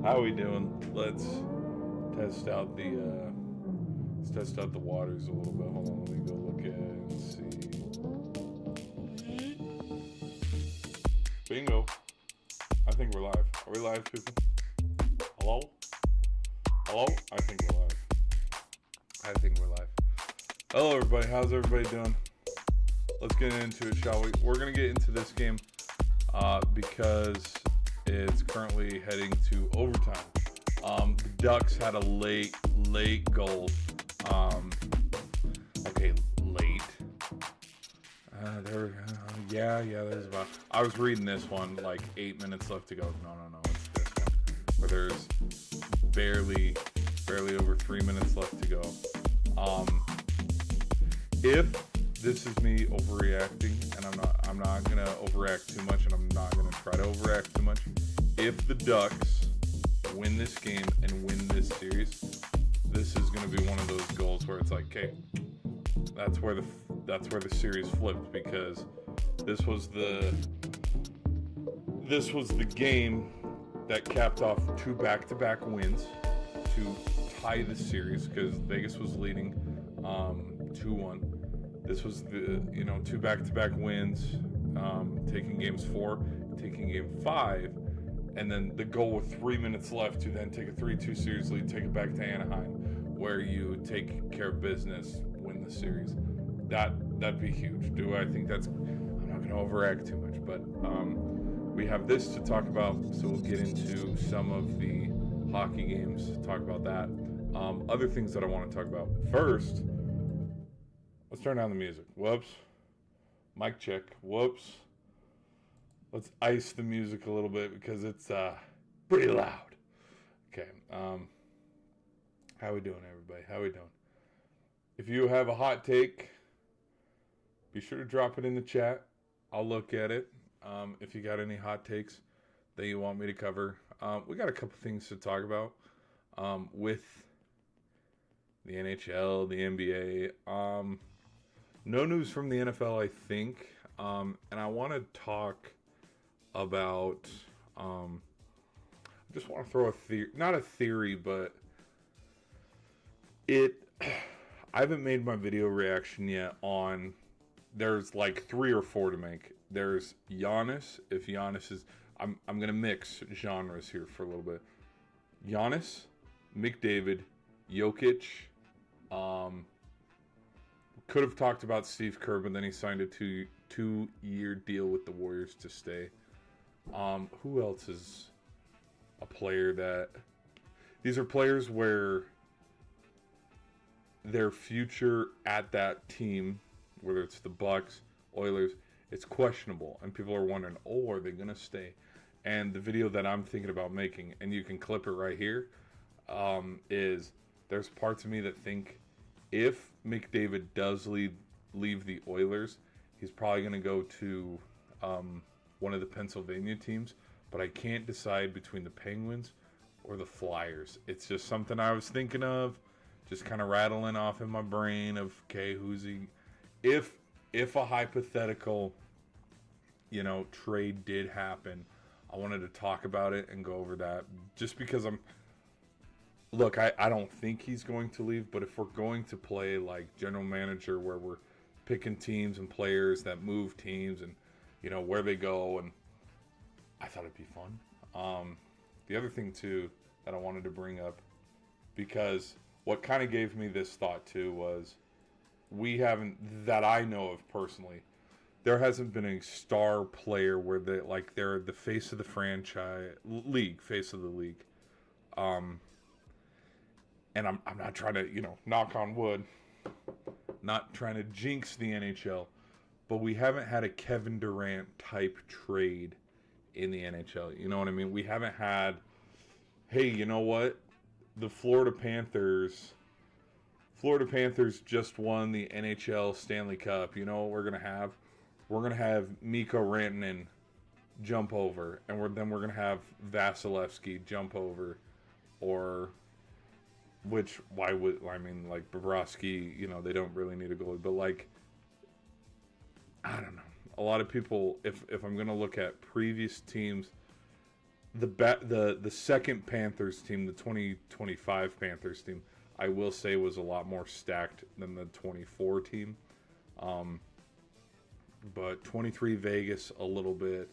How we doing? Let's test out the waters a little bit. Hold on, let me go look at it and see. Bingo. I think we're live. Are we live, people? Hello? Hello? I think we're live. Hello, everybody. How's everybody doing? Let's get into it, shall we? We're going to get into this game because it's currently heading to overtime. The Ducks had a late goal. Okay, late. There's about. I was reading this one like 8 minutes left to go. No, it's this one where there's barely over 3 minutes left to go. If this is me overreacting, and I'm not gonna overreact too much, and I'm not gonna try to overact too much. If the Ducks win this game and win this series, this is gonna be one of those goals where it's like, okay, that's where the series flipped, because this was the game that capped off two back-to-back wins to tie the series, because Vegas was leading 2-1. This was the two back-to-back wins, taking games 4, taking game 5, and then the goal with 3 minutes left to then take a 3-2 series lead, take it back to Anaheim, where you take care of business, win the series. That'd be huge. I think that's? I'm not going to overact too much, but we have this to talk about, so we'll get into some of the hockey games, talk about that. Other things that I want to talk about. First, let's turn down the music. Whoops. Mic check. Whoops. Let's ice the music a little bit because it's pretty loud. Okay. How we doing, everybody? How we doing? If you have a hot take, be sure to drop it in the chat. I'll look at it. If you got any hot takes that you want me to cover. We got a couple things to talk about with the NHL, the NBA. No news from the NFL, I think. And I want to talk about, I just want to throw a theory, not a theory, but I haven't made my video reaction yet on, there's like 3 or 4 to make. There's Giannis, if Giannis is, I'm going to mix genres here for a little bit. Giannis, McDavid, Jokic, could have talked about Steve Kerr, but then he signed a two-year deal with the Warriors to stay. Who else is a player that these are players where their future at that team, whether it's the Bucks, Oilers, it's questionable, and people are wondering, oh, are they gonna stay? And the video that I'm thinking about making, and you can clip it right here, is there's parts of me that think if McDavid does leave the Oilers, he's probably gonna go to one of the Pennsylvania teams, but I can't decide between the Penguins or the Flyers. It's just something I was thinking of, just kind of rattling off in my brain of, okay, who's he? If a hypothetical, trade did happen, I wanted to talk about it and go over that, just because I don't think he's going to leave, but if we're going to play like general manager, where we're picking teams and players that move teams and where they go, and I thought it'd be fun. The other thing too that I wanted to bring up, because what kind of gave me this thought too was, that I know of personally, there hasn't been a star player where they're the face of the franchise face of the league. And I'm not trying to, knock on wood, not trying to jinx the NHL, but we haven't had a Kevin Durant type trade in the NHL. You know what I mean? We haven't had, hey, you know what? The Florida Panthers just won the NHL Stanley Cup. You know what we're gonna have? We're gonna have Mikko Rantanen jump over, and then we're gonna have Vasilevsky jump over, or Bobrovsky, they don't really need a goalie, but I don't know. A lot of people, if I'm gonna look at previous teams, the second Panthers team, the 2025 Panthers team, I will say was a lot more stacked than the 24 team. But 23 Vegas a little bit,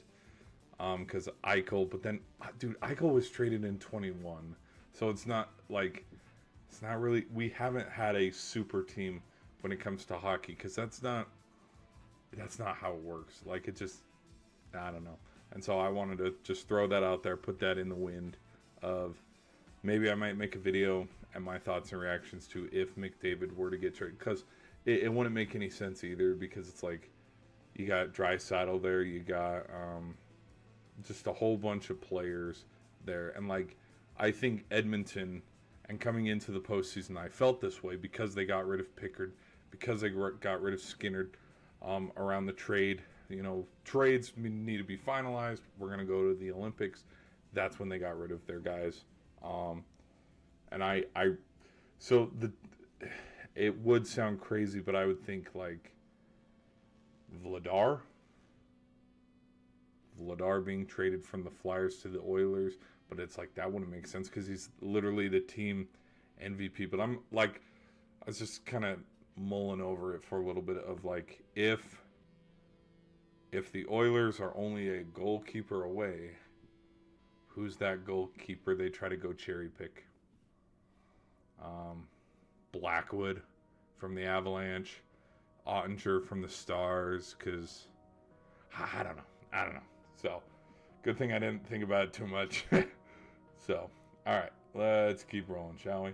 because Eichel, but then, dude, Eichel was traded in 21. So it's not really, we haven't had a super team when it comes to hockey, because that's not how it works. It just, I don't know. And so I wanted to just throw that out there, put that in the wind of maybe I might make a video and my thoughts and reactions to if McDavid were to get traded, because it wouldn't make any sense either, because it's you got Draisaitl there, you got just a whole bunch of players there, and I think Edmonton, and coming into the postseason, I felt this way because they got rid of Pickard, because they got rid of Skinner around the trade. Trades need to be finalized. We're going to go to the Olympics. That's when they got rid of their guys. It would sound crazy, but I would think Vladar being traded from the Flyers to the Oilers, but it's that wouldn't make sense because he's literally the team MVP. But I was just kind of mulling over it for a little bit of if the Oilers are only a goalkeeper away, who's that goalkeeper they try to go cherry pick? Blackwood from the Avalanche, Ottinger from the Stars, because I don't know. So, good thing I didn't think about it too much. So, all right, let's keep rolling, shall we?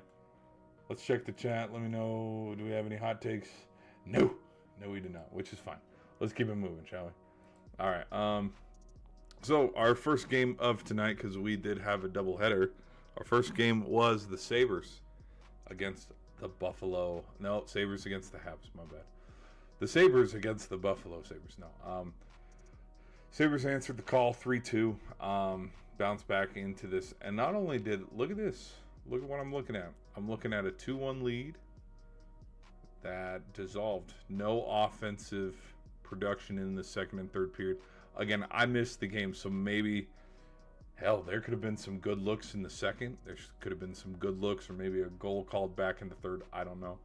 Let's check the chat. Let me know, do we have any hot takes? No, we do not, which is fine. Let's keep it moving, shall we? All right. So our first game of tonight, because we did have a doubleheader, our first game was the Sabres against the Buffalo. No, Sabres against the Habs. My bad. The Sabres against the Buffalo Sabres. No. Sabres answered the call 3-2. Bounced back into this, and not only look at this. Look at what I'm looking at. I'm looking at a 2-1 lead that dissolved. No offensive production in the second and third period. Again, I missed the game, so maybe, hell, there could have been some good looks in the second. There could have been some good looks, or maybe a goal called back in the third. I don't know.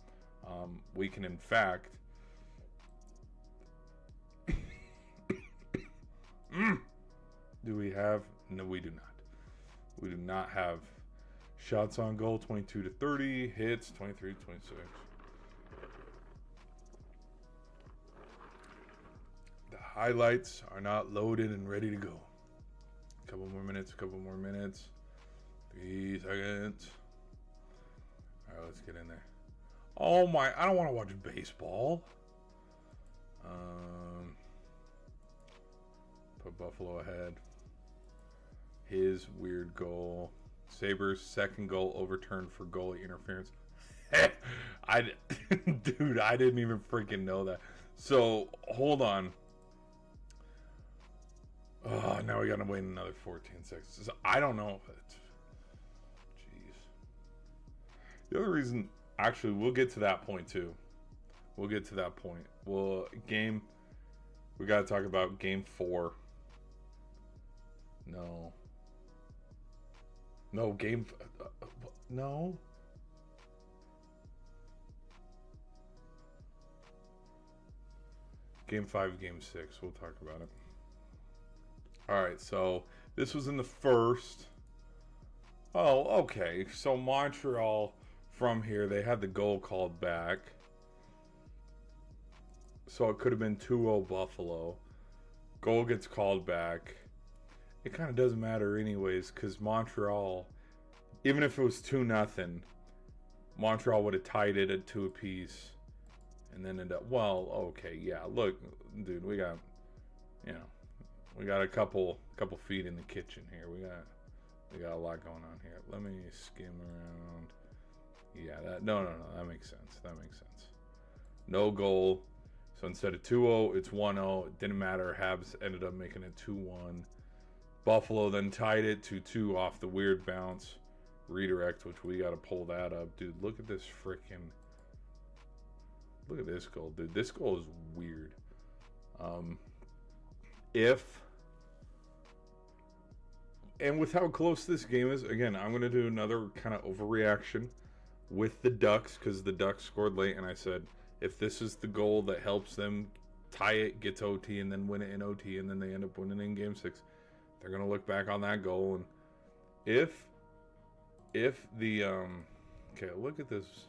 We can, in fact, do we have? No, we do not. We do not have shots on goal, 22-30, hits, 23-26. The highlights are not loaded and ready to go. A couple more minutes. 3 seconds. All right, let's get in there. Oh my! I don't want to watch baseball. Put Buffalo ahead. His weird goal. Sabres' second goal overturned for goalie interference. Dude, I didn't even freaking know that. So, hold on. Oh, now we gotta wait another 14 seconds. So, I don't know if it's... Jeez. The other reason... Actually, we'll get to that point, too. We'll get to that point. Well, we gotta talk about game 4. No. No, game... no. Game 5, game 6. We'll talk about it. Alright, so this was in the first. Oh, okay. So Montreal, from here, they had the goal called back. So it could have been 2-0 Buffalo. Goal gets called back. It kind of doesn't matter anyways, because Montreal, even if it was 2-0, Montreal would have tied it at 2 apiece. And then end up, well, okay, yeah, look, dude, we got, we got a couple feet in the kitchen here. We got a lot going on here. Let me skim around. Yeah, no, that makes sense. No goal. So instead of 2-0, it's 1-0. It didn't matter. Habs ended up making it 2-1. Buffalo then tied it 2-2 off the weird bounce redirect, which we got to pull that up. Dude, look at this freaking... Look at this goal, dude. This goal is weird. And with how close this game is, again, I'm going to do another kind of overreaction with the Ducks, because the Ducks scored late, and I said, if this is the goal that helps them tie it, get to OT, and then win it in OT, and then they end up winning in Game 6, they're going to look back on that goal, and if the, okay, look at this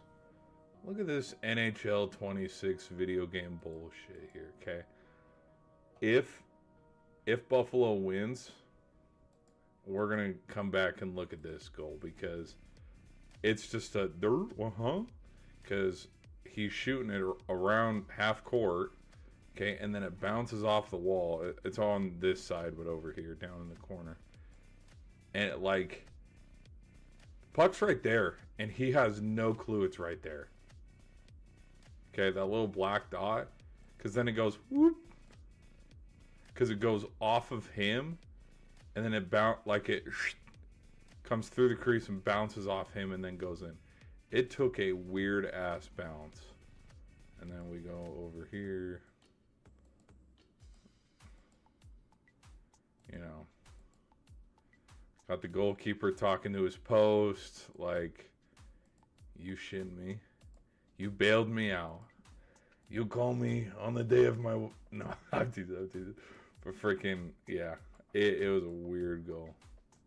NHL 26 video game bullshit here, okay? If Buffalo wins, we're going to come back and look at this goal, because it's just a because he's shooting it around half court, okay, and then it bounces off the wall. It's on this side, but over here, down in the corner. And it, like, puck's right there, and he has no clue it's right there. Okay, that little black dot, because then it goes whoop, because it goes off of him, and then it comes through the crease and bounces off him and then goes in. It took a weird ass bounce, and then we go over here. Got the goalkeeper talking to his post, like, you shitting me? You bailed me out. You call me on the day of my... No, I've teased it. But freaking, yeah. It was a weird goal.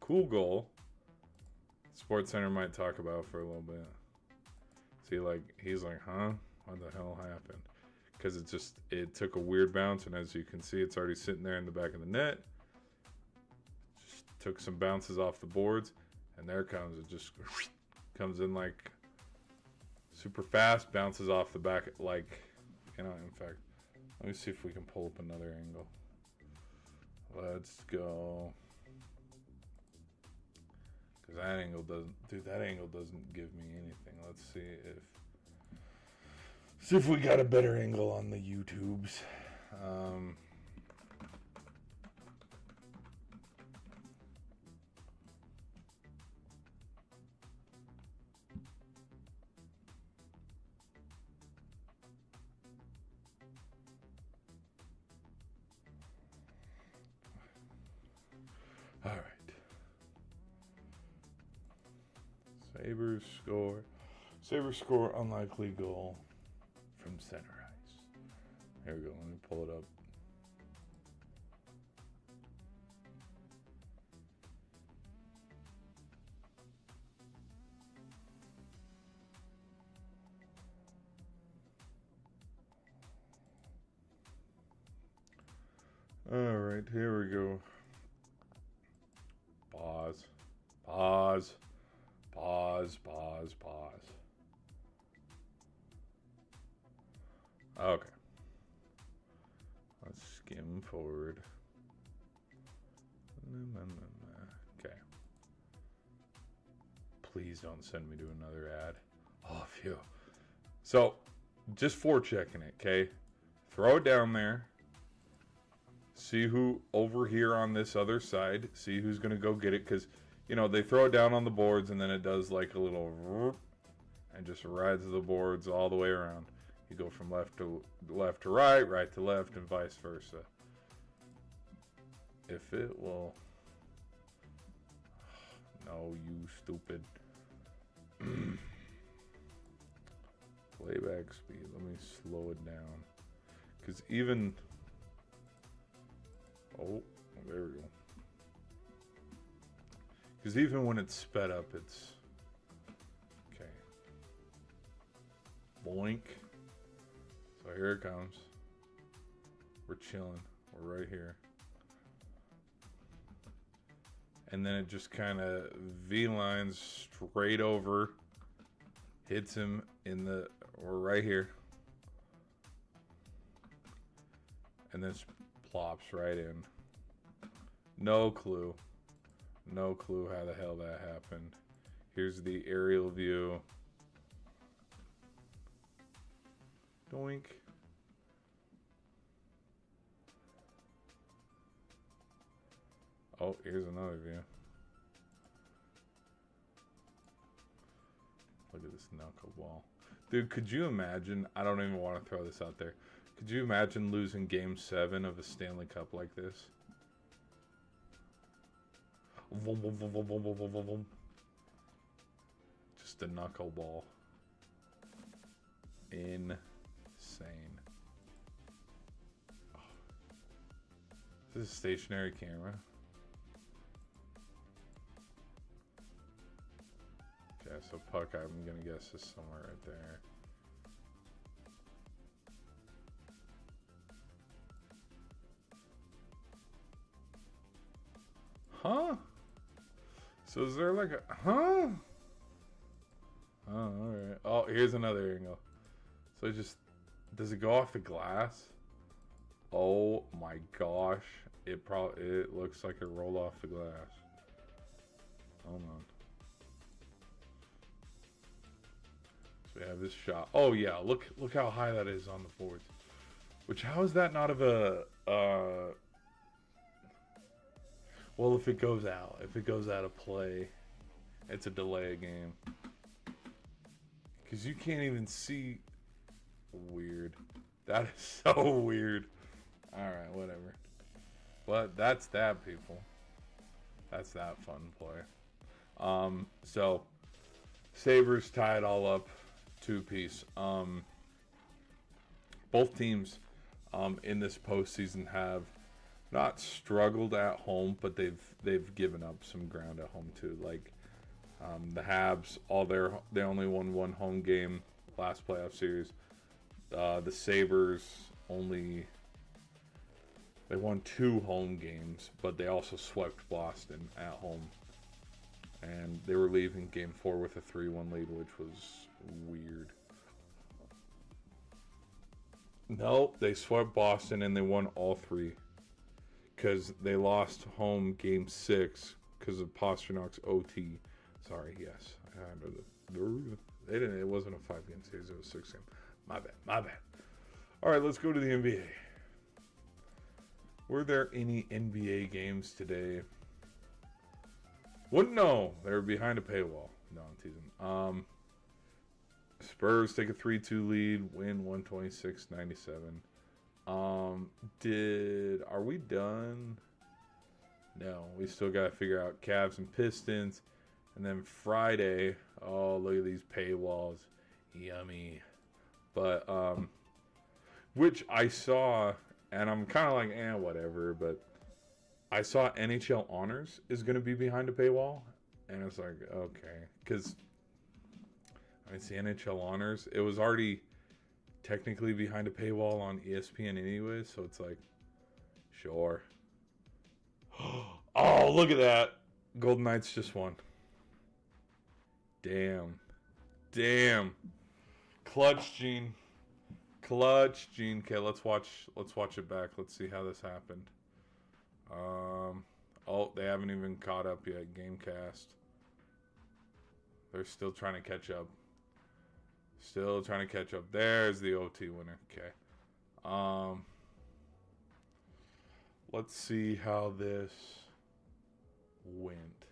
Cool goal. Sports Center might talk about for a little bit. See, like, he's like, huh? What the hell happened? Because it took a weird bounce, and as you can see, it's already sitting there in the back of the net. Just took some bounces off the boards, and there it comes. It just comes in like... super fast, bounces off the back, like, in fact, let me see if we can pull up another angle. Let's go. Because that angle doesn't give me anything. Let's see if we got a better angle on the YouTubes. All right. Sabres score unlikely goal from center ice. Here we go. Let me pull it up. All right, here we go. Pause. Pause, pause, pause. Okay. Let's skim forward. Okay. Please don't send me to another ad. Oh, phew. So, just forechecking it, okay? Throw it down there. See who over here on this other side. See who's going to go get it. Because, you know, they throw it down on the boards and then it does like a little whoop and just rides the boards all the way around. You go from left to right, right to left, and vice versa. If it will... No, you stupid. Playback speed. Let me slow it down. Because even... Oh, there we go. Because even when it's sped up, it's... Okay. Boink. So here it comes. We're chilling. We're right here. And then it just kind of V-lines straight over. Hits him in the... We're right here. And then plops right in. No clue. No clue how the hell that happened. Here's the aerial view. Doink. Oh, here's another view. Look at this knuckleball. Dude, could you imagine? I don't even want to throw this out there. Could you imagine losing Game 7 of a Stanley Cup like this? Vroom, vroom, vroom, vroom, vroom, vroom, vroom, vroom. Just a knuckleball. Insane. Oh. This is a stationary camera. Okay, so puck, I'm gonna guess is somewhere right there. Huh? So is there like a... Huh? Oh, alright. Oh, here's another angle. So it just... Does it go off the glass? Oh my gosh. It looks like it rolled off the glass. Hold on. So we have this shot. Oh yeah, look how high that is on the boards. Which, how is that not of a... Well, if it goes out of play, it's a delay game. Because you can't even see. Weird. That is so weird. Alright, whatever. But that's that, people. That's that fun play. So, Sabres tie it all up 2-piece. Both teams in this postseason have not struggled at home, but they've given up some ground at home too. Like the Habs, they only won one home game last playoff series. The Sabres they won 2 home games, but they also swept Boston at home, and they were leaving Game 4 with a 3-1 lead, which was weird. No, they swept Boston and they won all 3. Because they lost home Game 6 because of Pasternak's OT. Sorry, yes. They didn't. It wasn't a 5-game series. It was 6 game. My bad. All right, let's go to the NBA. Were there any NBA games today? Wouldn't know. They were behind a paywall. No, I'm teasing. Spurs take a 3-2 lead, win 126-97. Are we done? No, we still got to figure out Cavs and Pistons. And then Friday, oh, look at these paywalls. Yummy. But, which I saw, and I'm kind of like, whatever, but I saw NHL Honors is going to be behind a paywall. And it's like, okay. Because, it's the NHL Honors. It was already technically behind a paywall on ESPN anyway, so it's like, sure. Oh, look at that. Golden Knights just won. Damn. Damn. Clutch, Gene. Clutch, Gene. Okay, let's watch it back. Let's see how this happened. Oh, they haven't even caught up yet. Gamecast. They're still trying to catch up. Still trying to catch up. There's the OT winner. Okay. Let's see how this went.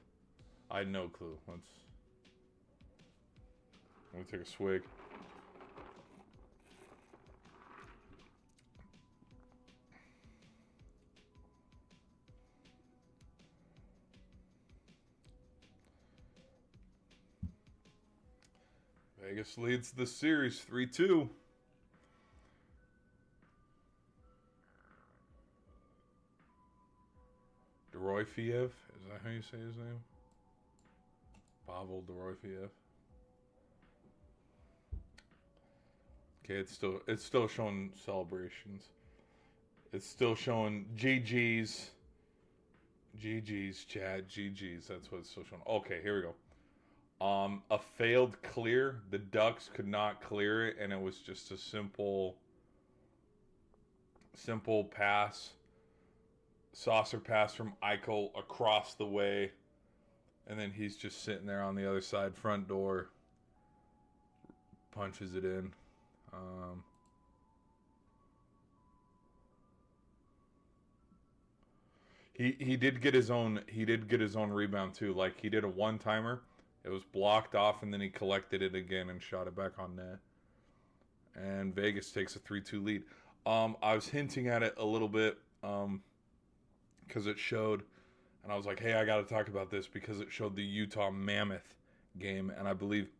I had no clue. Let me take a swig. Vegas leads the series 3-2. Doroifiev, is that how you say his name? Pavel Doroifiev. Okay, it's still showing celebrations. It's still showing GG's. GG's, Chad, GG's. That's what it's still showing. Okay, here we go. A failed clear. The Ducks could not clear it, and it was just a simple pass. Saucer pass from Eichel across the way. And then he's just sitting there on the other side, front door. Punches it in. He did get his own rebound too. Like, he did a one-timer. It was blocked off, and then he collected it again and shot it back on net. And Vegas takes a 3-2 lead. I was hinting at it a little bit because it showed, and I was like, hey, I got to talk about this because it showed the Utah Mammoth game, and I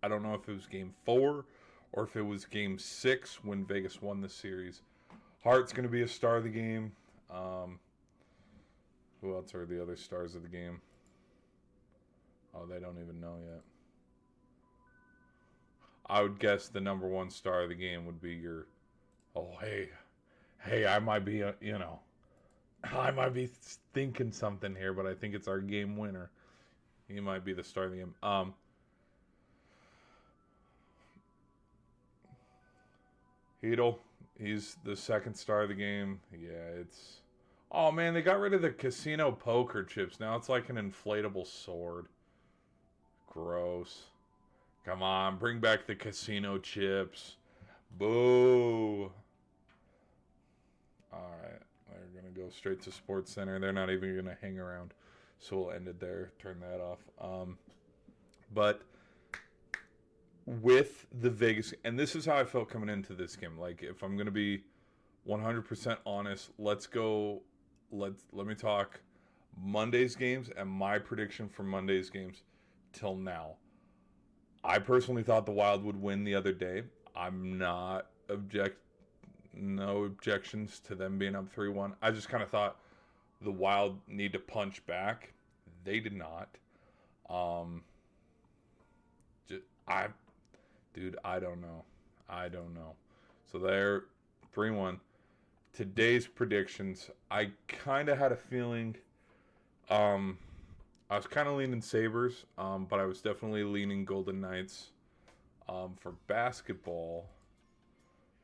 don't know if it was game 4 or if it was game 6 when Vegas won the series. Hart's going to be a star of the game. Who else are the other stars of the game? Oh, they don't even know yet. I would guess the number 1 star of the game would be your, hey, I might be, I might be thinking something here, but I think it's our game winner. He might be the star of the game. Hedl, he's the 2nd star of the game. Yeah, it's... Oh, man, they got rid of the casino poker chips. Now it's like an inflatable sword. Gross. Come on, bring back the casino chips. Boo. Alright, they're going to go straight to Sports Center. They're not even going to hang around. So we'll end it there. Turn that off. But with the Vegas... And this is how I felt coming into this game. Like, if I'm going to be 100% honest, let's go... Let me talk Monday's games and my prediction for Monday's games till now. I personally thought the Wild would win the other day. I'm not no objections to them being up 3-1. I just kind of thought the Wild need to punch back. They did not. I don't know. So they're 3-1. Today's predictions, I kind of had a feeling, I was kind of leaning Sabres, but I was definitely leaning Golden Knights. For basketball,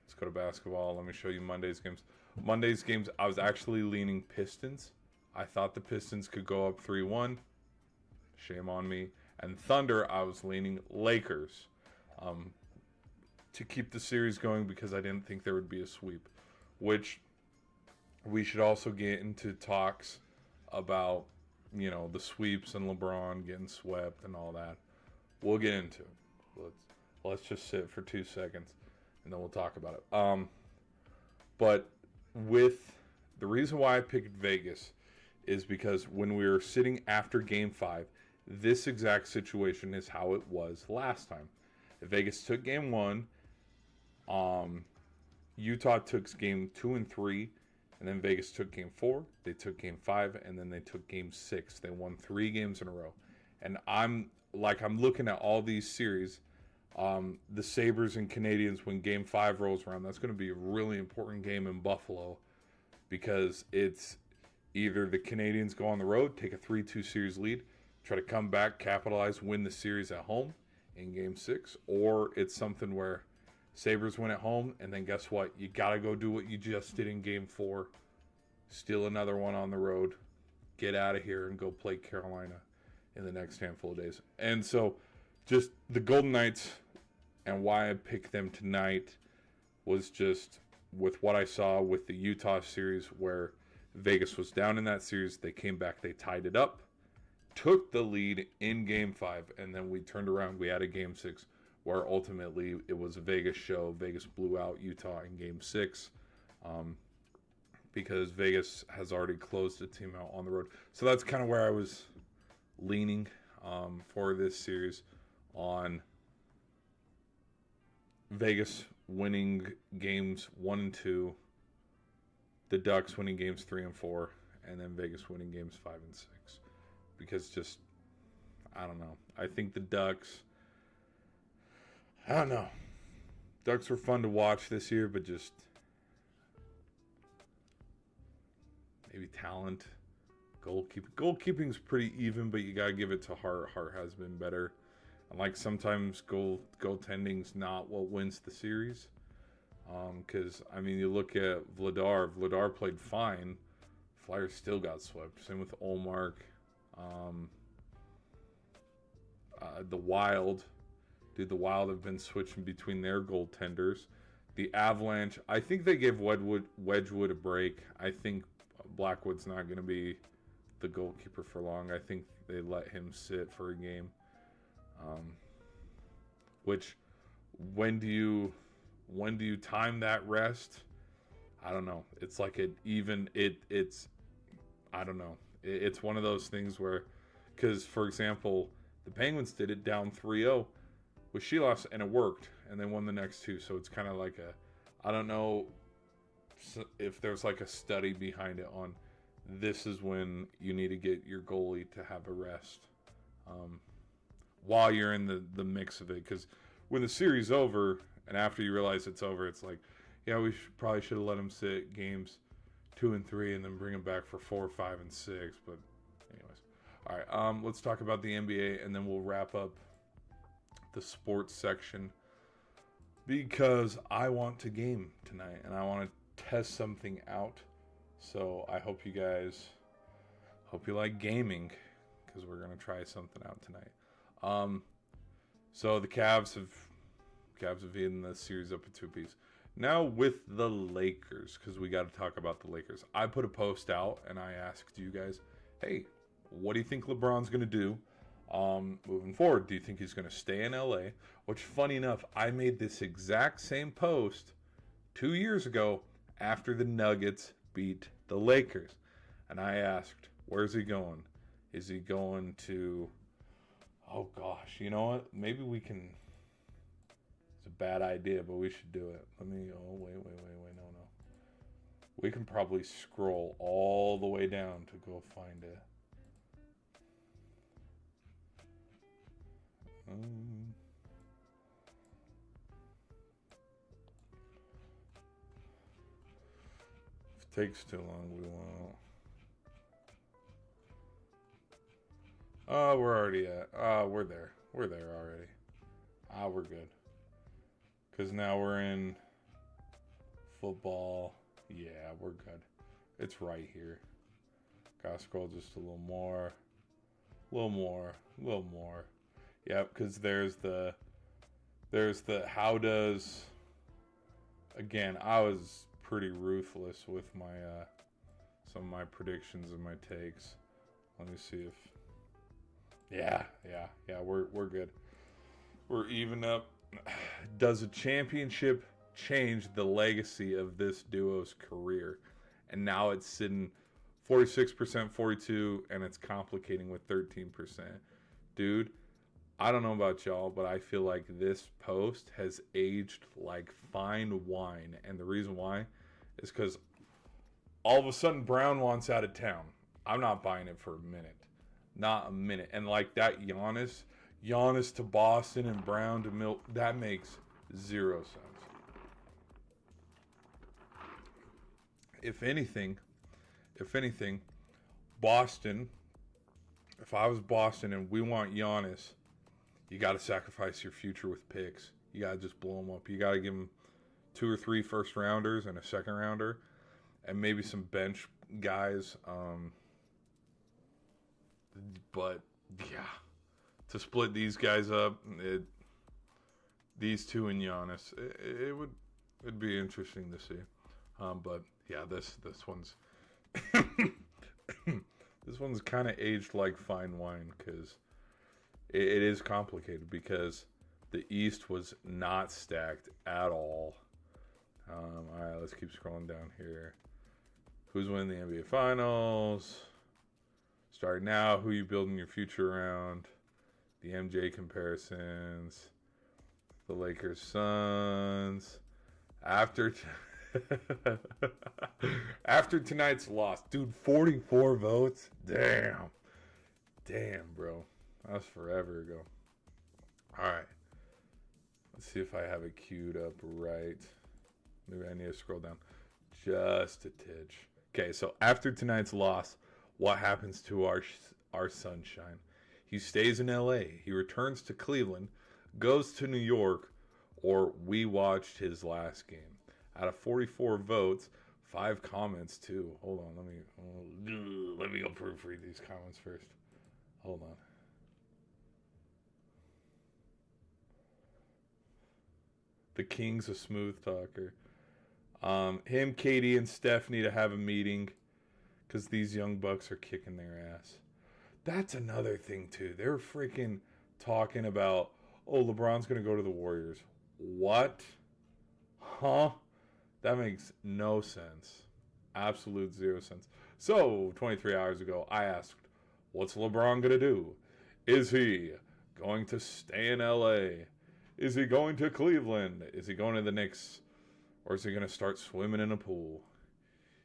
let's go to basketball. Let me show you Monday's games. Monday's games, I was actually leaning Pistons. I thought the Pistons could go up 3-1. Shame on me. And Thunder, I was leaning Lakers to keep the series going because I didn't think there would be a sweep. Which we should also get into talks about, the sweeps and LeBron getting swept and all that. We'll get into it. Let's just sit for 2 seconds and then we'll talk about it. But with the reason why I picked Vegas is because when we were sitting after Game 5, this exact situation is how it was last time. Vegas took Game 1. Utah took Game 2 and 3, and then Vegas took Game 4. They took Game 5, and then they took Game 6. They won 3 games in a row. And I'm looking at all these series. The Sabres and Canadiens, when Game 5 rolls around, that's going to be a really important game in Buffalo because it's either the Canadiens go on the road, take a 3-2 series lead, try to come back, capitalize, win the series at home. in game 6, or it's something where Sabres win at home, and then guess what? You got to go do what you just did in game 4. Steal another one on the road. Get out of here and go play Carolina in the next handful of days. And so just the Golden Knights and why I picked them tonight was just with what I saw with the Utah series where Vegas was down in that series. They came back. They tied it up. Took the lead in game 5. And then we turned around. We had a game 6 where ultimately it was a Vegas show. Vegas blew out Utah in game 6. Because Vegas has already closed the team out on the road. So that's kind of where I was leaning for this series, on Vegas winning games 1 and 2, the Ducks winning games 3 and 4, and then Vegas winning games 5 and 6. Because just, I don't know. I think the Ducks, I don't know. Ducks were fun to watch this year, but just maybe talent, goalkeeping. Goalkeeping's pretty even, but you gotta give it to Hart. Hart has been better, and like sometimes goaltending's not what wins the series. Because I mean, you look at Vladar. Vladar played fine. Flyers still got swept. Same with Olmark. The Wild. Dude, the Wild have been switching between their goaltenders. The Avalanche. I think they gave Wedgwood a break. I think Blackwood's not going to be the goalkeeper for long. I think they let him sit for a game. Which, when do you time that rest? I don't know. It's like it's I don't know. It's one of those things where, because for example, the Penguins did it down 3-0 with Sheeloss and it worked, and they won the next 2. So it's kind of like I don't know if there's like a study behind it on this is when you need to get your goalie to have a rest while you're in the mix of it. Because when the series over and after you realize it's over, it's like, yeah, we probably should have let him sit games 2 and 3 and then bring him back for 4, 5, and 6. But anyways, all right, let's talk about the NBA and then we'll wrap up the sports section, because I want to game tonight and I want to test something out. So I hope you like gaming, because we're gonna try something out tonight. So the Cavs have eaten the series up a 2-piece. Now with the Lakers, because we got to talk about the Lakers. I put a post out and I asked you guys, hey, what do you think LeBron's gonna do moving forward? Do you think he's gonna stay in LA? Which, funny enough, I made this exact same post 2 years ago after the Nuggets beat the Lakers. And I asked, where's he going? Is he going to... Oh, gosh. You know what? Maybe we can... It's a bad idea, but we should do it. Let me... Oh, wait. No. We can probably scroll all the way down to go find it. If it takes too long, we won't. Oh, we're already at. We're there. We're there already. We're good. Because now we're in football. Yeah, we're good. It's right here. Gotta scroll just a little more. A little more. Yeah, because there's the how does... Again, I was pretty ruthless with my some of my predictions and my takes. Let me see if... Yeah, we're good. We're even up. Does a championship change the legacy of this duo's career? And now it's sitting 46%, 42%, and it's complicating with 13%. Dude, I don't know about y'all, but I feel like this post has aged like fine wine. And the reason why is because all of a sudden Brown wants out of town. I'm not buying it for a minute. Not a minute. And like that Giannis to Boston and Brown to Milk, that makes zero sense. If anything, Boston, if I was Boston and we want Giannis, you got to sacrifice your future with picks. You got to just blow them up. You got to give them 2 or 3 first rounders and a second rounder, and maybe some bench guys. But yeah, to split these guys up, these two and Giannis, it'd be interesting to see. But yeah, this one's this one's kind of aged like fine wine, because it is complicated, because the East was not stacked at all. All right, let's keep scrolling down here. Who's winning the NBA Finals? Start now. Who you building your future around? The MJ comparisons. The Lakers Suns. After after tonight's loss, dude, 44 votes. Damn, bro, that was forever ago. All right, let's see if I have it queued up right. Maybe I need to scroll down just a titch. Okay, so after tonight's loss, what happens to our sunshine? He stays in LA. He returns to Cleveland, goes to New York, or we watched his last game. Out of 44 votes, 5 comments too. Hold on, let me go proofread these comments first. Hold on. The King's a smooth talker. Him, Katie, and Steph need to have a meeting, because these young bucks are kicking their ass. That's another thing too. They're freaking talking about, oh, LeBron's going to go to the Warriors. What? Huh? That makes no sense. Absolute 0 sense. So, 23 hours ago, I asked, what's LeBron going to do? Is he going to stay in LA? Is he going to Cleveland? Is he going to the Knicks? Or is he going to start swimming in a pool?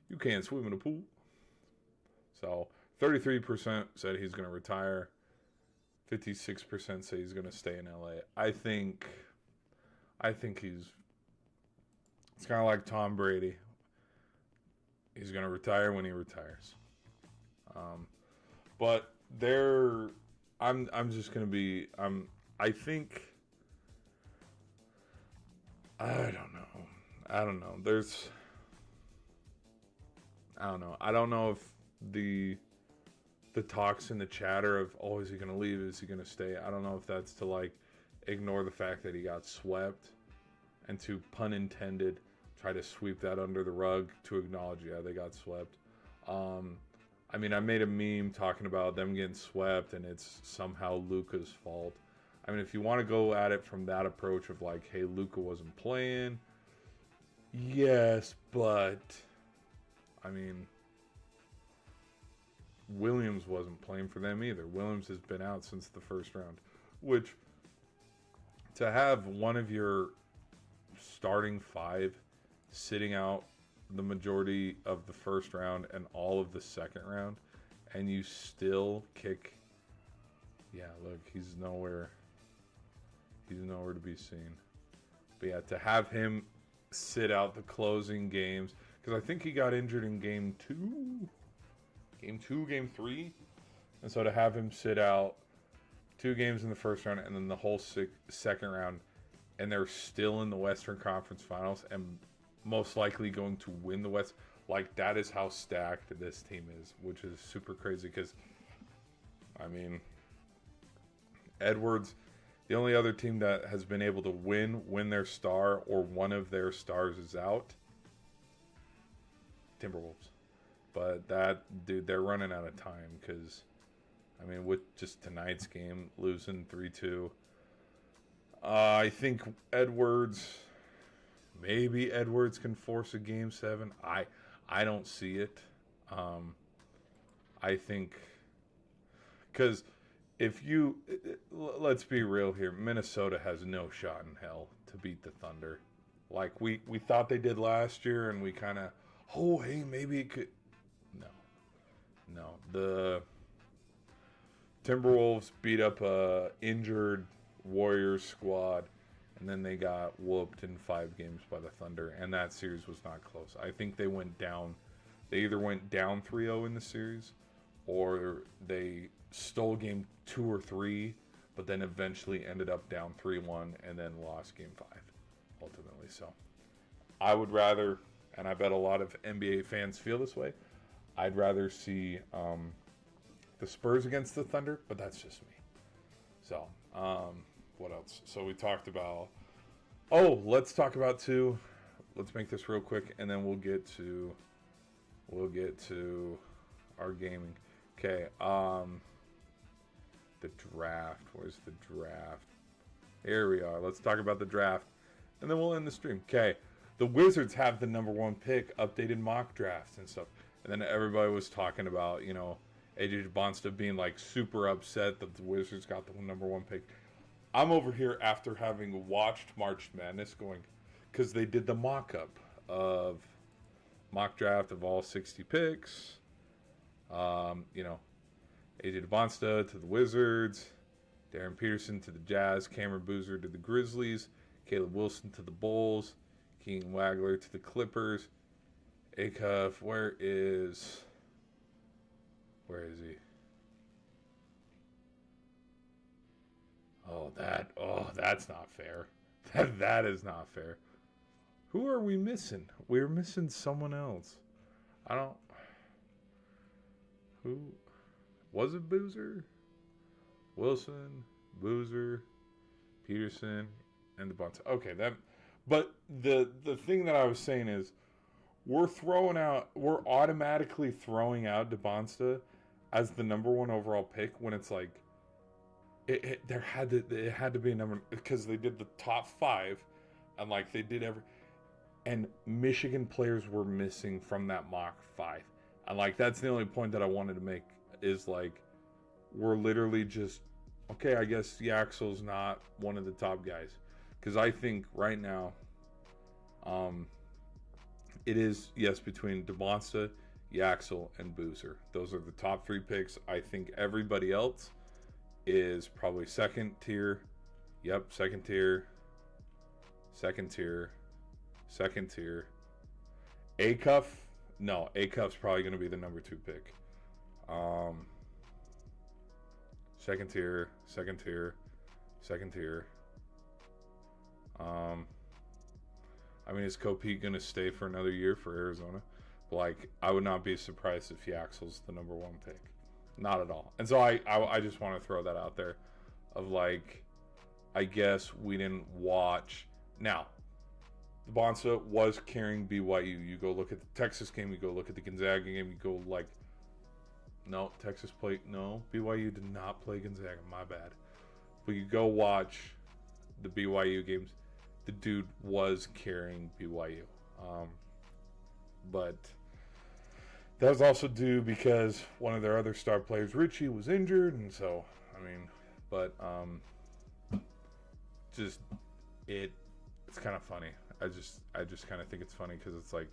You can't swim in a pool. So, 33% said he's going to retire. 56% say he's going to stay in LA. I think it's kind of like Tom Brady. He's going to retire when he retires. But I'm just going to be, I think, I don't know. I don't know if the talks and the chatter of, oh, is he going to leave? Is he going to stay? I don't know if that's to, like, ignore the fact that he got swept, and to, pun intended, try to sweep that under the rug, to acknowledge, yeah, they got swept. I mean, I made a meme talking about them getting swept and it's somehow Luka's fault. I mean, if you want to go at it from that approach of like, hey, Luka wasn't playing, yes, but I mean, Williams wasn't playing for them either. Williams has been out since the first round, which, to have one of your starting 5 sitting out the majority of the first round and all of the second round, and you still kick, yeah, look, he's nowhere to be seen. But yeah, to have him sit out the closing games, because I think he got injured in game 3, and so to have him sit out 2 games in the first round and then the whole second round, and they're still in the Western Conference Finals and most likely going to win the West, like, that is how stacked this team is, which is super crazy. Because, I mean, Edwards, the only other team that has been able to win their star, or one of their stars is out, Timberwolves. But that, dude, they're running out of time, because, I mean, with just tonight's game, losing 3-2, I think maybe Edwards can force a game 7. I don't see it. I think, because let's be real here, Minnesota has no shot in hell to beat the Thunder. Like we thought they did last year, and we kind of, oh, hey, maybe it could. No. The Timberwolves beat up a injured Warriors squad, and then they got whooped in 5 games by the Thunder, and that series was not close. I think they went down. They either went down 3-0 in the series, or they stole game 2 or 3, but then eventually ended up down 3-1 and then lost game 5 ultimately. So I would rather, and I bet a lot of NBA fans feel this way, I'd rather see the Spurs against the Thunder, but that's just me. So what else? So we talked about, let's talk about let's make this real quick, and then we'll get to our gaming. Okay, the draft. Where's the draft? Here we are. Let's talk about the draft, and then we'll end the stream. Okay, the Wizards have the number 1 pick, updated mock drafts and stuff, and then everybody was talking about, AJ Bonsta being like super upset that the Wizards got the number 1 pick. I'm over here after having watched March Madness going, because they did the mock draft of all 60 picks. AJ Bonsta to the Wizards, Darren Peterson to the Jazz, Cameron Boozer to the Grizzlies, Caleb Wilson to the Bulls, Keenan Wagler to the Clippers. Acuff, where is he? That's not fair. That is not fair. Who are we missing? We're missing someone else. Who was it? Boozer, Wilson, Boozer, Peterson, and the Bonds. Okay, but the thing that I was saying is, we're automatically throwing out DeBonsta as the number 1 overall pick when it's like it had to be a number, because they did the top 5 and like they did and Michigan players were missing from that mock 5, and like that's the only point that I wanted to make, is like we're literally just, okay, I guess Yaxel's not one of the top guys, because I think right now it is, yes, between DeBonsta, Yaxel, and Boozer. Those are the top 3 picks. I think everybody else is probably second tier. Yep, second tier. Acuff, no, Acuff's probably going to be the number 2 pick. Second tier. Is Kopete going to stay for another year for Arizona? Like, I would not be surprised if Yaxel's the number 1 pick. Not at all. And so I just want to throw that out there of like, I guess we didn't watch. Now, the Bonsa was carrying BYU. You go look at the Texas game, you go look at the Gonzaga game, you go like, no, Texas played, no, BYU did not play Gonzaga, my bad. But you go watch the BYU games, the dude was carrying BYU. But that was also due because one of their other star players, Richie, was injured, and so it's kind of funny. I just kind of think it's funny because it's like,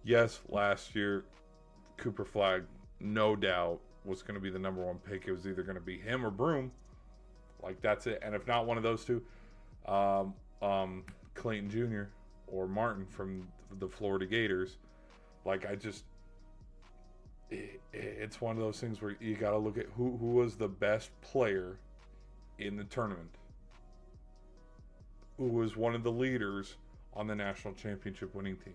yes, last year Cooper Flagg, no doubt, was going to be the number 1 pick. It was either going to be him or Broom, like that's it. And if not one of those two, Clayton Jr. or Martin from the Florida Gators. Like, it's one of those things where you got to look at who was the best player in the tournament, who was one of the leaders on the national championship winning team.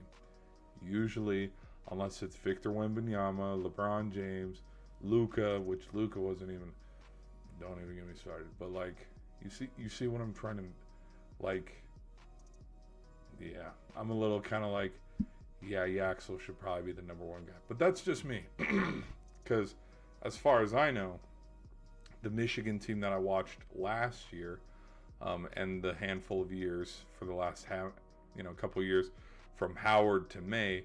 Usually, unless it's Victor Wembanyama, LeBron James, Luka, which Luka wasn't even. Don't even get me started. But like, you see what I'm trying to, like. Yeah, I'm a little kind of like, yeah, Yaxel should probably be the number 1 guy. But that's just me. Because as far as I know, the Michigan team that I watched last year, and the handful of years for the last couple years from Howard to May,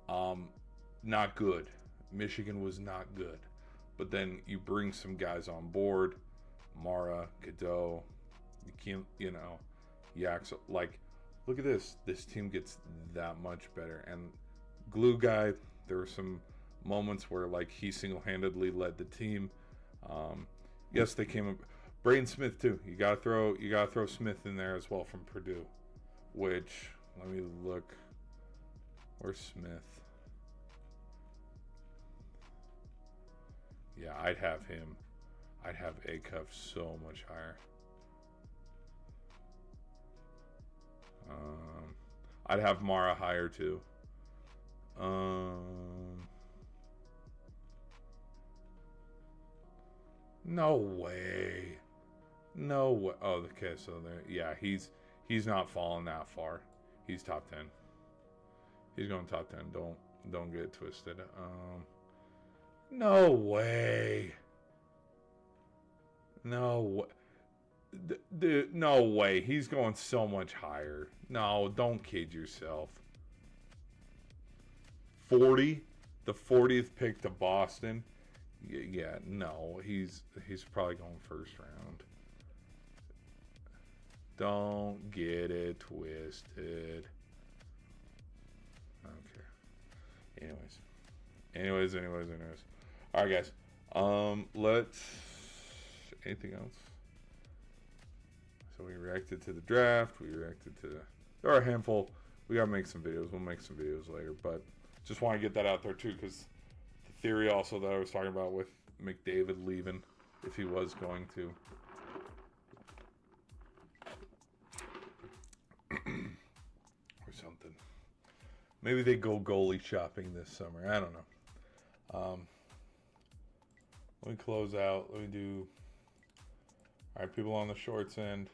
not good. Michigan was not good. But then you bring some guys on board, Mara, Cadeau, Yaxel, like, look at this. This team gets that much better. And Glue Guy, there were some moments where like he single-handedly led the team. Yes, they came up. Braden Smith too. You gotta throw Smith in there as well from Purdue. Which, let me look. Where's Smith? Yeah, I'd have him. I'd have A-Cuff so much higher. I'd have Mara higher too. No way. No way. Oh, okay. So there. Yeah, he's not falling that far. He's top 10. He's going top 10. Don't get it twisted. No way. No way. No way. He's going so much higher. No, don't kid yourself. 40, the 40th pick to Boston. Yeah, no, he's probably going first round. Don't get it twisted. Okay. Anyways. All right, guys. Let's. Anything else? So we reacted to the draft. We reacted to. There are a handful. We gotta make some videos. We'll make some videos later, but just want to get that out there too, because the theory also that I was talking about with McDavid leaving, if he was going to. Or something. Maybe they go goalie shopping this summer. I don't know. Let me close out. Let me do. All right, people on the shorts end.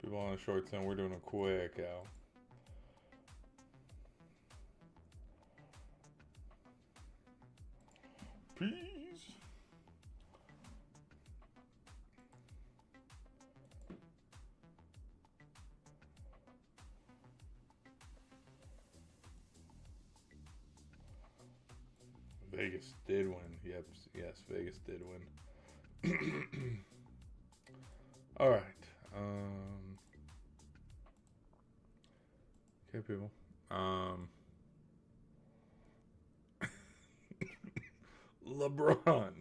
People on the shorts end. We're doing a quick out. Peace. Vegas did win. Yep. Yes, Vegas did win. All right. Okay, people. LeBron.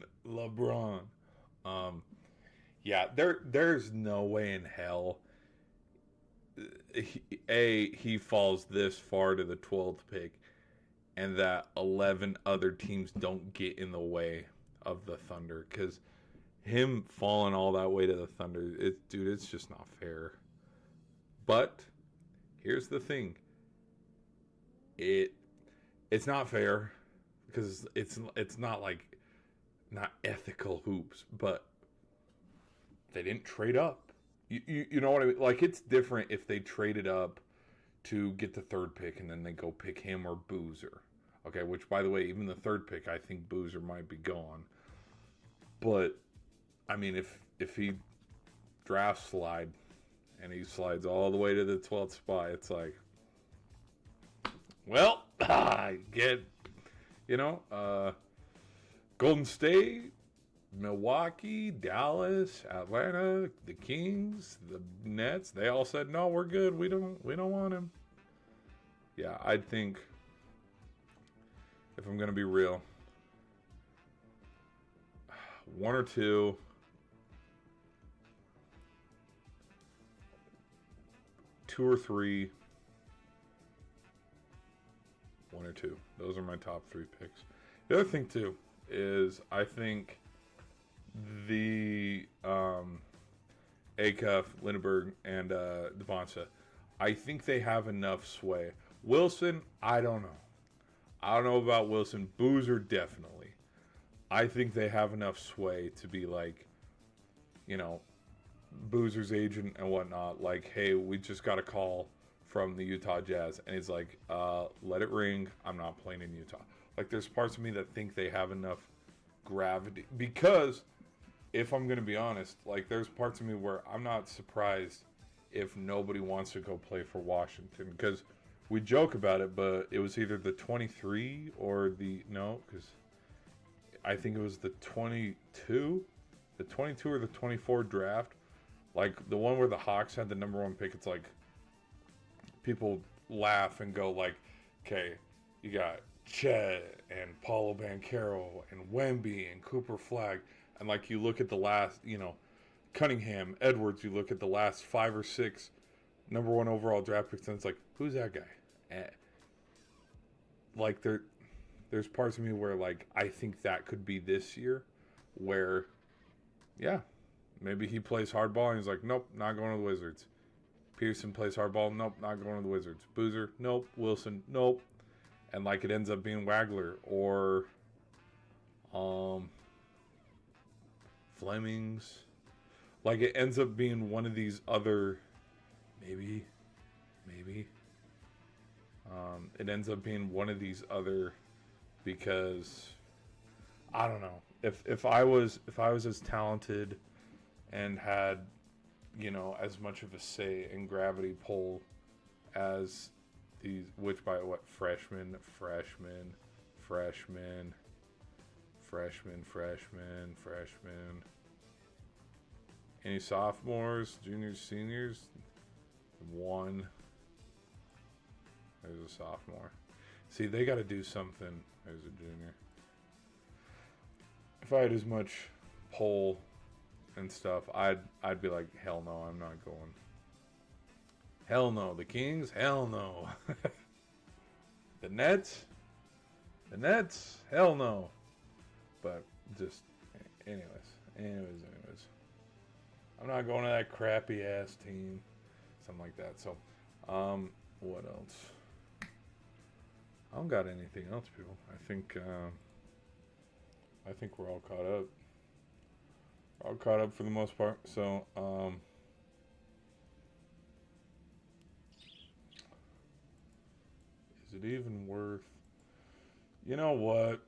Yeah, there's no way in hell he falls this far to the 12th pick, and that 11 other teams don't get in the way of the Thunder, because him falling all that way to the Thunder, it's just not fair. But here's the thing. It's not fair because it's not like not ethical hoops, but they didn't trade up. You know what I mean? Like, it's different if they traded up to get the third pick and then they go pick him or Boozer. Okay, which, by the way, even the third pick, I think Boozer might be gone. But I mean, if he draft slide and he slides all the way to the 12th spot, it's like, well, I get, Golden State, Milwaukee, Dallas, Atlanta, the Kings, the Nets, they all said, no, we're good. We don't want him. Yeah, I think, if I'm going to be real, one or two. Two or three. One or two. Those are my top three picks. The other thing, too, is I think the Acuff, Lindbergh, and Devonta, I think they have enough sway. Wilson, I don't know. I don't know about Wilson. Boozer, definitely. I think they have enough sway to be like, Boozer's agent and whatnot, like, hey, we just got a call from the Utah Jazz, and he's like, let it ring, I'm not playing in Utah. Like, there's parts of me that think they have enough gravity, because if I'm going to be honest, like, there's parts of me where I'm not surprised if nobody wants to go play for Washington, because we joke about it, but it was either the 23 or because I think it was the 22 or the 24 draft. Like, the one where the Hawks had the number one pick, it's like, people laugh and go like, okay, you got Chet and Paulo Banchero and Wemby and Cooper Flagg. And, like, you look at the last, Cunningham, Edwards, you look at the last 5 or 6 number one overall draft picks, and it's like, who's that guy? Like, there's parts of me where, like, I think that could be this year. where, yeah, maybe he plays hardball and he's like, nope, not going to the Wizards. Peterson plays hardball, nope, not going to the Wizards. Boozer, nope. Wilson, nope. And like it ends up being Wagler or Flemings. Like it ends up being one of these other, maybe. It ends up being one of these other, because I don't know. If I was as talented and had, you know, as much of a say in gravity pull as these, which by what, freshmen, any sophomores, juniors, seniors? One. There's a sophomore. See, they got to do something. There's a junior. If I had as much pull and stuff, I'd be like, hell no, I'm not going. Hell no. The Kings? Hell no. The Nets? Hell no. But just, anyways. I'm not going to that crappy ass team. Something like that. So, what else? I don't got anything else, people. I think we're all caught up. All caught up for the most part. So, is it even worth? You know what?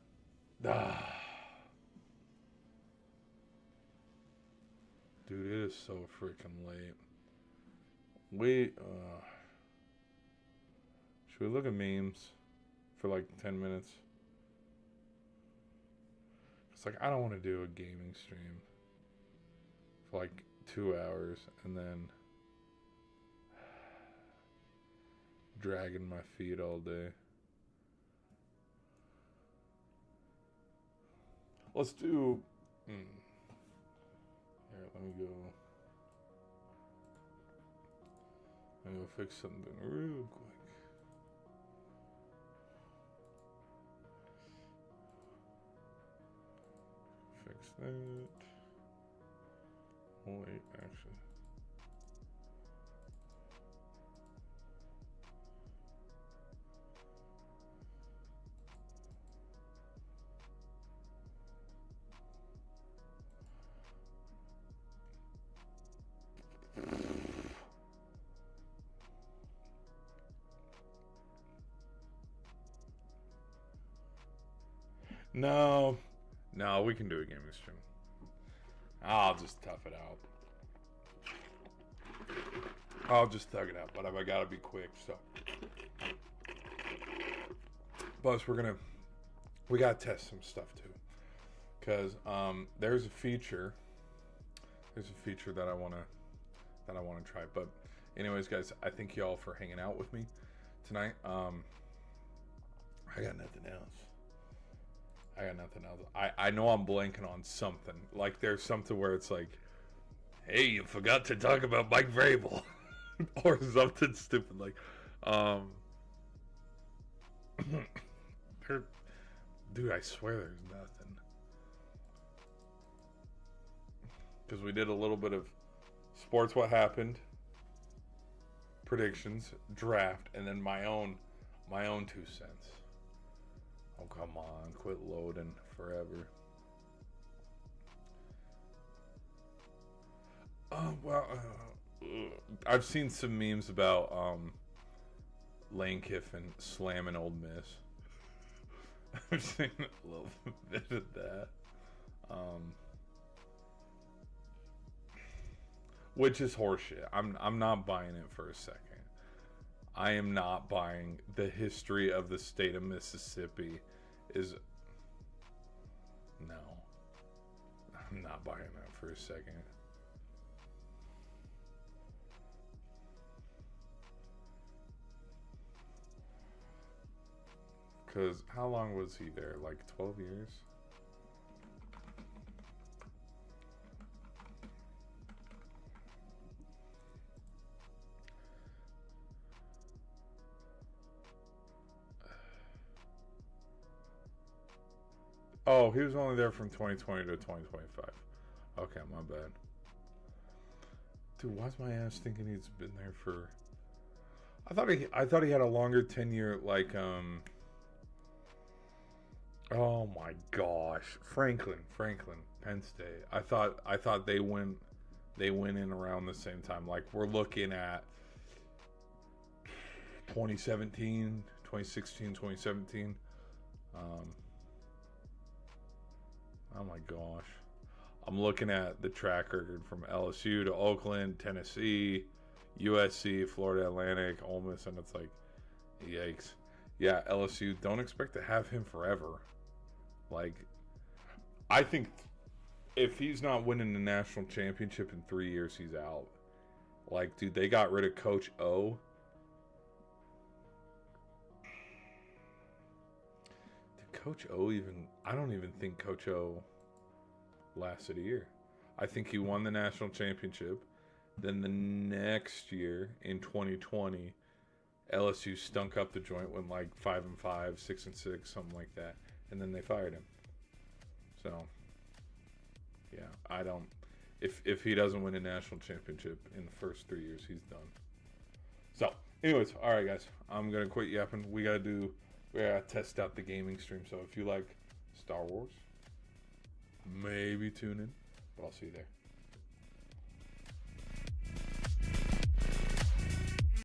Dude, it is so freaking late. Should we look at memes for like 10 minutes? It's like, I don't want to do a gaming stream for like 2 hours and then dragging my feet all day. Let's do... Here, let me go fix something real quick. Fix that. Oh, wait, actually. No, we can do a gaming stream. I'll just tough it out. I'll just thug it out, but I gotta be quick, so. Plus, we gotta test some stuff too. Because there's a feature that I wanna try. But anyways, guys, I thank y'all for hanging out with me tonight. I got nothing else. I know I'm blanking on something. Like there's something where it's like, hey, you forgot to talk about Mike Vrabel. Or something stupid like, dude, I swear there's nothing. Because we did a little bit of sports, what happened, predictions, draft, and then my own 2 cents. Oh, come on. Quit loading forever. Well, I've seen some memes about Lane Kiffin slamming Ole Miss. I've seen a little bit of that. Which is horseshit. I'm not buying it for a second. I am not buying the history of the state of Mississippi is... No. I'm not buying that for a second. Because how long was he there? Like 12 years? Oh, he was only there from 2020 to 2025. Okay, my bad. Dude, why's my ass thinking he's been there for? I thought he had a longer tenure. Like oh my gosh, Franklin, Penn State. I thought they went in around the same time. Like we're looking at 2017, 2016, 2017. Oh my gosh. I'm looking at the track record from LSU to Oakland, Tennessee, USC, Florida Atlantic, Ole Miss, and it's like, yikes. Yeah, LSU, don't expect to have him forever. Like, I think if he's not winning the national championship in 3 years, he's out. Like, dude, they got rid of Coach O. Did Coach O even... I don't even think Coach O lasted a year. I think he won the national championship. Then the next year, in 2020, LSU stunk up the joint, went like 5-5, 6-6, something like that. And then they fired him. So, yeah, I don't... If he doesn't win a national championship in the first 3 years, he's done. So, anyways, all right, guys. I'm going to quit yapping. We got to test out the gaming stream. So if you like Star Wars, maybe tune in. But I'll see you there.